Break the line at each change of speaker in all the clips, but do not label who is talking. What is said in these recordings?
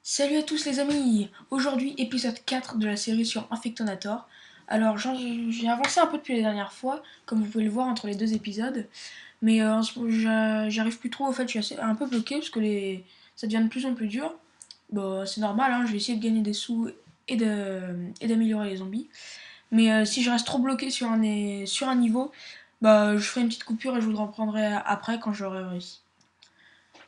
Salut à tous les amis. Aujourd'hui épisode 4 de la série sur Infectonator. Alors j'ai avancé un peu depuis la dernière fois, comme vous pouvez le voir entre les deux épisodes, mais j'arrive plus trop, en fait je suis un peu bloqué parce que ça devient de plus en plus dur. Bon c'est normal, hein, je vais essayer de gagner des sous et d'améliorer les zombies. Mais si je reste trop bloqué sur un niveau, bah je ferai une petite coupure et je vous le reprendrai après quand j'aurai réussi.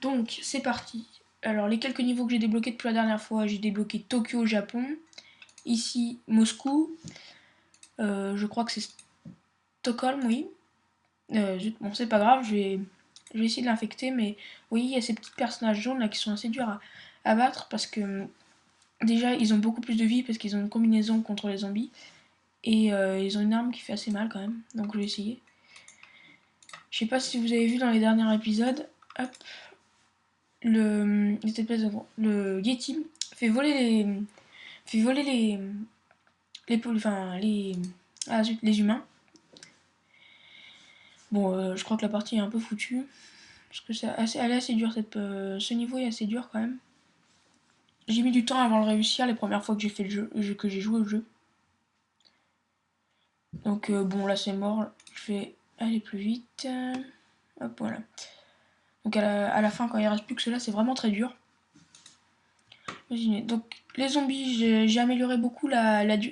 Donc c'est parti. Alors les quelques niveaux que j'ai débloqués depuis la dernière fois, j'ai débloqué Tokyo au Japon, ici Moscou, je crois que c'est Stockholm, oui. Bon c'est pas grave, je vais essayer de l'infecter, mais oui il y a ces petits personnages jaunes là qui sont assez durs à battre parce que déjà ils ont beaucoup plus de vie parce qu'ils ont une combinaison contre les zombies et ils ont une arme qui fait assez mal quand même, donc je vais essayer. Je sais pas si vous avez vu dans les derniers épisodes, hop, le Yeti fait voler les humains. Bon, je crois que la partie est un peu foutue parce que elle est assez dure ce niveau est assez dur quand même. J'ai mis du temps avant de le réussir les premières fois que j'ai fait que j'ai joué au jeu. Donc bon là c'est mort, je vais aller plus vite. Hop voilà. Donc à la fin quand il reste plus que cela c'est vraiment très dur. Imaginez. Donc les zombies j'ai amélioré beaucoup la vie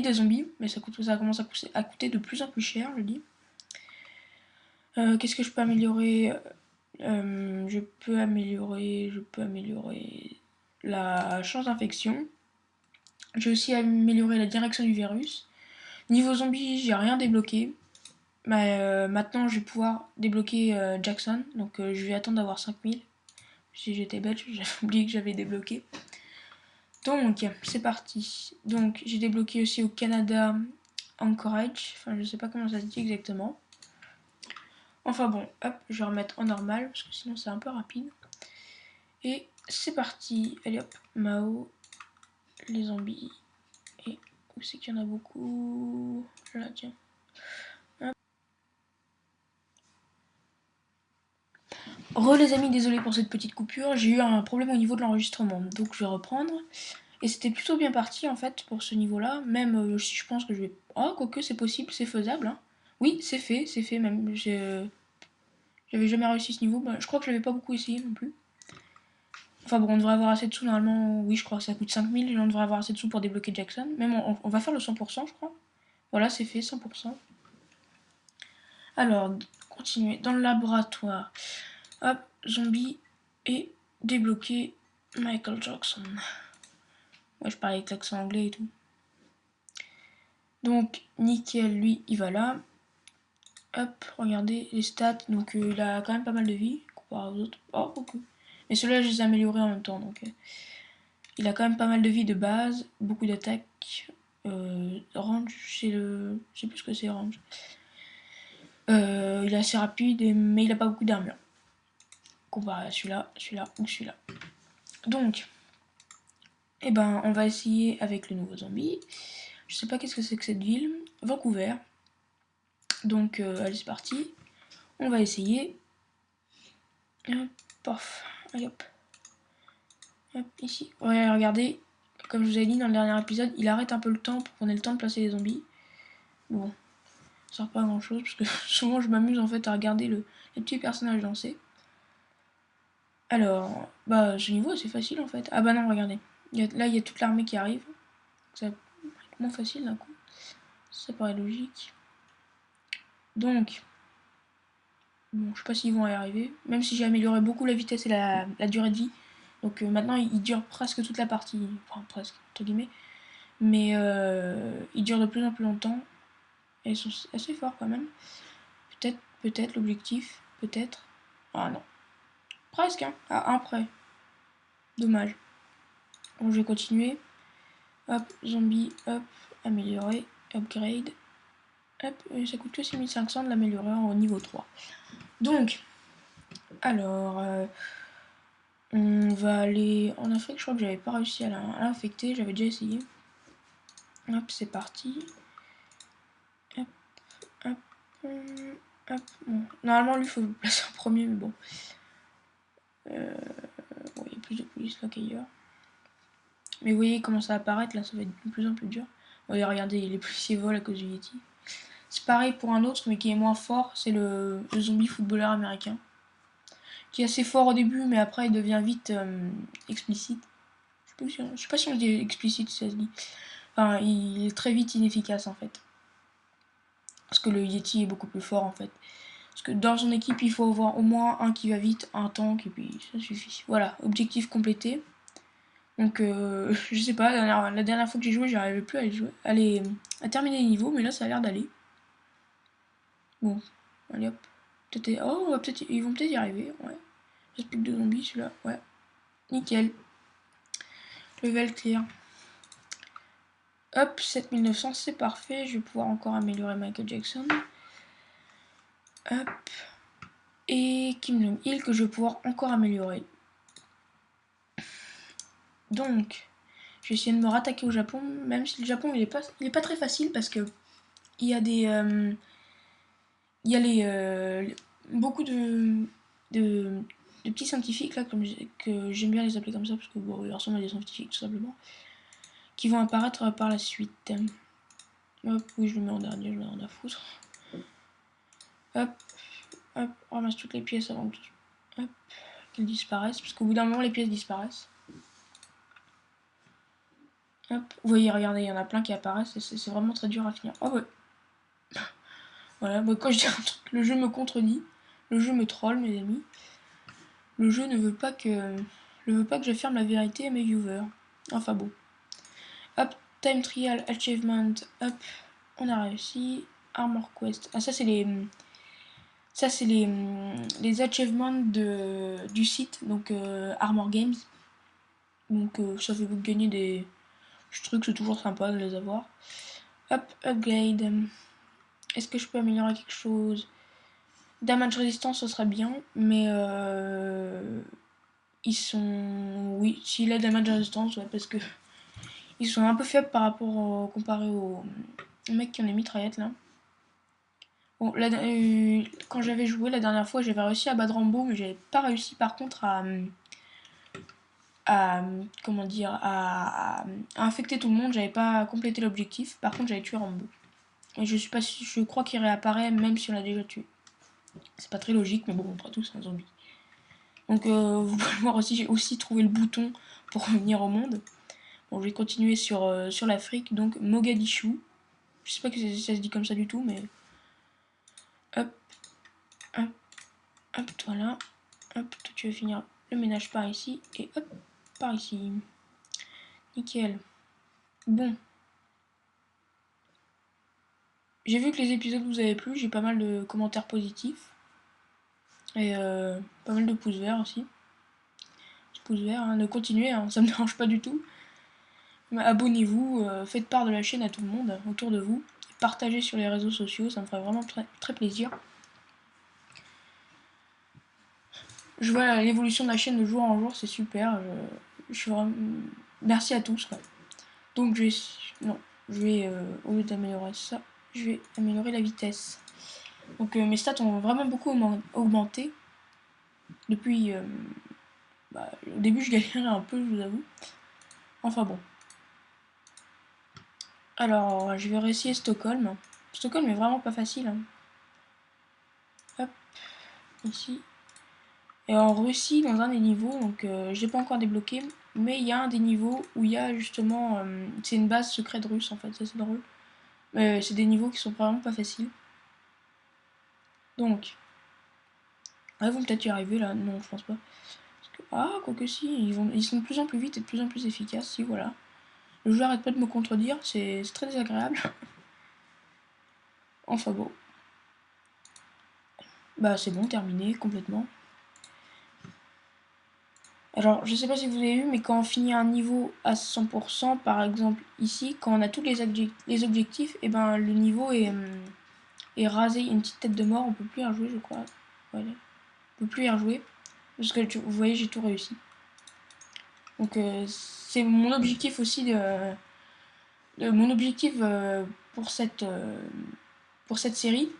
des zombies, mais ça commence à coûter de plus en plus cher, je dis. Qu'est-ce que je peux améliorer? Je peux améliorer la chance d'infection. J'ai aussi amélioré la direction du virus. Niveau zombie, j'ai rien débloqué. Mais maintenant, je vais pouvoir débloquer Jackson. Donc, je vais attendre d'avoir 5000. Si j'étais bête, j'avais oublié que j'avais débloqué. Donc, c'est parti. Donc, j'ai débloqué aussi au Canada Anchorage. Enfin, je sais pas comment ça se dit exactement. Enfin bon, hop, je vais remettre en normal parce que sinon c'est un peu rapide. Et c'est parti. Allez hop, Mao, les zombies. Et où c'est qu'il y en a beaucoup? Là, tiens. Hop. Les amis, désolé pour cette petite coupure. J'ai eu un problème au niveau de l'enregistrement. Donc je vais reprendre. Et c'était plutôt bien parti en fait pour ce niveau-là. Même si je pense que je vais. Oh, quoique c'est possible, c'est faisable. Hein. Oui, c'est fait même. J'avais jamais réussi ce niveau. Bah, je crois que je l'avais pas beaucoup essayé non plus. Enfin bon, on devrait avoir assez de sous normalement. Oui, je crois que ça coûte 5000 et on devrait avoir assez de sous pour débloquer Jackson. Même on va faire le 100%, je crois. Voilà, c'est fait, 100%. Alors, continuer dans le laboratoire. Hop, zombie et débloquer Michael Jackson. Ouais, je parlais avec l'accent anglais et tout. Donc, nickel, lui, il va là. Hop, regardez les stats. Donc, il a quand même pas mal de vie comparé aux autres. Oh, beaucoup. Mais ceux-là, je les ai améliorés en même temps. Donc, il a quand même pas mal de vie de base, beaucoup d'attaques. Range, je sais plus ce que c'est range. Il est assez rapide, mais il a pas beaucoup d'armure. Comparé à celui-là ou celui-là. Donc, eh ben, on va essayer avec le nouveau zombie. Je sais pas qu'est-ce que c'est que cette ville. Vancouver. Donc, allez, c'est parti. On va essayer. Hop, pof. Allez, hop. Hop, ici. Ouais, regardez. Comme je vous ai dit dans le dernier épisode, il arrête un peu le temps pour qu'on ait le temps de placer les zombies. Bon, ça sert pas à grand chose parce que souvent je m'amuse en fait à regarder les petits personnages danser. Alors, bah ce niveau c'est facile en fait. Ah bah non, regardez. Là il y a toute l'armée qui arrive. Ça va être moins facile d'un coup. Ça paraît logique. Donc, bon, je sais pas s'ils vont y arriver. Même si j'ai amélioré beaucoup la vitesse et la durée de vie. Donc maintenant il dure presque toute la partie. Enfin presque, entre guillemets. Mais il dure de plus en plus longtemps. Et ils sont assez forts quand même. Peut-être l'objectif. Peut-être. Ah non. Presque, hein. À un près. Dommage. Bon, je vais continuer. Hop, zombie, hop, améliorer, upgrade. Hop, ça coûte que 6500 de l'améliorer au niveau 3. Donc, alors, on va aller en Afrique. Je crois que j'avais pas réussi à l'infecter, j'avais déjà essayé. Hop, c'est parti. Hop, bon. Normalement, lui, il faut le placer en premier, mais bon. Bon, il y a plus de police là qu'ailleurs. Mais vous voyez comment ça va apparaître, là, ça va être de plus en plus dur. Voyez, regardez, les policiers volent à cause du Yeti. C'est pareil pour un autre, mais qui est moins fort, c'est le zombie footballeur américain. Qui est assez fort au début, mais après il devient vite explicite. Je sais pas si on dit explicite, si ça se dit. Enfin, il est très vite inefficace en fait. Parce que le Yeti est beaucoup plus fort en fait. Parce que dans son équipe, il faut avoir au moins un qui va vite, un tank, et puis ça suffit. Voilà, objectif complété. Donc, je sais pas, la dernière fois que j'ai joué, j'arrivais plus à terminer les niveaux, mais là, ça a l'air d'aller. Bon, allez hop. Oh, ils vont peut-être y arriver, ouais. Reste plus que 2 zombies, celui-là, ouais. Nickel. Level clear. Hop, 7900, c'est parfait. Je vais pouvoir encore améliorer Michael Jackson. Hop. Et Kim Jong-il que je vais pouvoir encore améliorer. Donc, je vais essayer de me rattaquer au Japon, même si le Japon il est pas très facile parce que il y a des il y a beaucoup de petits scientifiques là que j'aime bien les appeler comme ça parce que bon, ils ressemblent à des scientifiques tout simplement qui vont apparaître par la suite. Hop, oui, je le mets en dernier, je l'ai rien à foutre. Hop, hop, on ramasse toutes les pièces avant qu'elles disparaissent parce qu'au bout d'un moment les pièces disparaissent. Hop, vous voyez, regardez, il y en a plein qui apparaissent et c'est vraiment très dur à finir. Oh ouais. Voilà, bon, quand je dis un truc, le jeu me contredit, le jeu me troll, mes amis. Le jeu ne veut pas que je ferme la vérité à mes viewers. Enfin bon. Hop, time trial achievement. Hop, on a réussi. Armor quest. Ah, ça c'est les achievements du site, donc Armor Games. Donc ça fait vous gagner des trucs, c'est toujours sympa de les avoir. Hop, upgrade. Est-ce que je peux améliorer quelque chose? Damage résistance, ce serait bien, mais ils sont... Oui, s'il a damage résistance, ouais, parce que ils sont un peu faibles par rapport comparé aux mecs qui ont des mitraillettes là. Bon, quand j'avais joué la dernière fois, j'avais réussi à battre Rambo, mais j'avais pas réussi par contre comment dire, à infecter tout le monde. J'avais pas complété l'objectif. Par contre, j'avais tué Rambo. Et je suis pas, je crois qu'il réapparaît même si on l'a déjà tué. C'est pas très logique, mais bon, après tout, c'est un zombie. Donc, vous pouvez voir aussi, j'ai aussi trouvé le bouton pour revenir au monde. Bon, je vais continuer sur l'Afrique. Donc, Mogadischu. Je sais pas que ça se dit comme ça du tout, mais hop, hop, hop, voilà. Hop, toi, tu vas finir le ménage par ici. Et hop, par ici. Nickel. Bon. J'ai vu que les épisodes vous avaient plu. J'ai pas mal de commentaires positifs. Et pas mal de pouces verts aussi. Pouces verts, hein, de continuer, hein, ça me dérange pas du tout. Abonnez-vous, faites part de la chaîne à tout le monde autour de vous. Partagez sur les réseaux sociaux, ça me ferait vraiment très, très plaisir. Je vois l'évolution de la chaîne de jour en jour, c'est super. Je suis vraiment... Merci à tous. Quoi. Donc je vais au lieu d'améliorer ça, je vais améliorer la vitesse. Donc mes stats ont vraiment beaucoup augmenté depuis. Au début, je galérais un peu, je vous avoue. Enfin bon. Alors, je vais réessayer Stockholm. Stockholm est vraiment pas facile. Hein. Hop, ici. Et en Russie, dans un des niveaux, donc je l'ai pas encore débloqué, mais il y a un des niveaux où il y a justement. C'est une base secrète russe en fait, ça c'est drôle. C'est des niveaux qui sont vraiment pas faciles. Donc, ils vont peut-être y arriver là, non, je pense pas. Quoique si, ils sont de plus en plus vite et de plus en plus efficaces, si voilà. Le jeu arrête pas de me contredire, c'est très désagréable. Enfin bon. Bah c'est bon, terminé, complètement. Alors, je sais pas si vous avez vu, mais quand on finit un niveau à 100%, par exemple ici, quand on a tous les objectifs, et ben le niveau est rasé, une petite tête de mort, on peut plus y rejouer, je crois. Voilà. On peut plus y rejouer, parce que vous voyez, j'ai tout réussi. Donc c'est mon objectif aussi mon objectif pour cette série,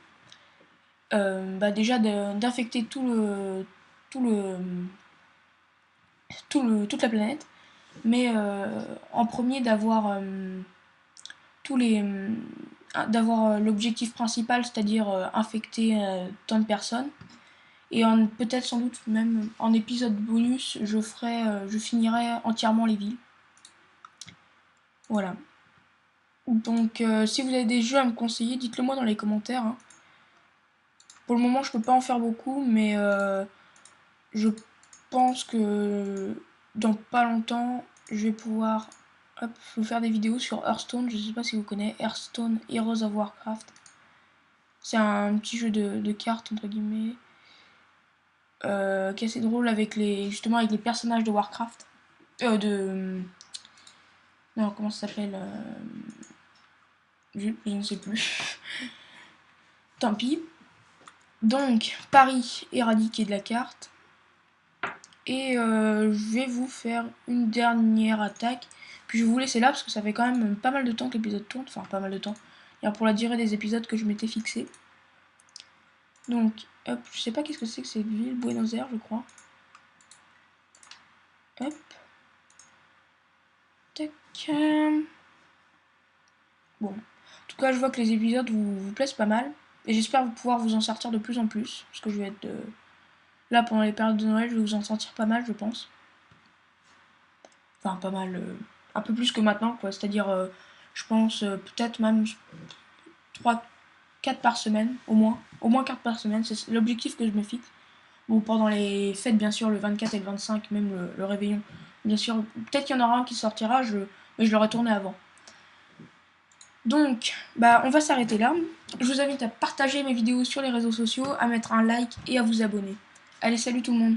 déjà d'infecter toute la planète, mais en premier tous les d'avoir l'objectif principal, c'est-à-dire infecter tant de personnes. Et peut-être sans doute même en épisode bonus, je finirai entièrement les villes. Voilà. Donc si vous avez des jeux à me conseiller, dites-le moi dans les commentaires, hein. Pour le moment, je peux pas en faire beaucoup, mais je pense que dans pas longtemps, je vais pouvoir vous faire des vidéos sur Hearthstone. Je sais pas si vous connaissez Hearthstone Heroes of Warcraft. C'est un petit jeu de cartes, entre guillemets, qui est assez drôle justement avec les personnages de Warcraft. Non, comment ça s'appelle je ne sais plus. Tant pis. Donc, Paris éradiqué de la carte. Et je vais vous faire une dernière attaque. Puis je vais vous laisser là parce que ça fait quand même pas mal de temps que l'épisode tourne. Enfin, pas mal de temps. Pour la durée des épisodes que je m'étais fixé. Donc, hop, je sais pas qu'est-ce que c'est que cette ville. Buenos Aires, je crois. Hop. Tac. Bon. En tout cas, je vois que les épisodes vous plaisent pas mal. Et j'espère pouvoir vous en sortir de plus en plus. Parce que je vais être là pendant les périodes de Noël. Je vais vous en sortir pas mal, je pense. Enfin, pas mal. Un peu plus que maintenant, quoi. C'est-à-dire, je pense, peut-être même 3 4 par semaine, au moins. Au moins 4 par semaine. C'est l'objectif que je me fixe. Bon, pendant les fêtes, bien sûr, le 24 et le 25, même le réveillon. Bien sûr, peut-être qu'il y en aura un qui sortira, mais je l'aurai tourné avant. Donc, on va s'arrêter là. Je vous invite à partager mes vidéos sur les réseaux sociaux, à mettre un like et à vous abonner. Allez, salut tout le monde!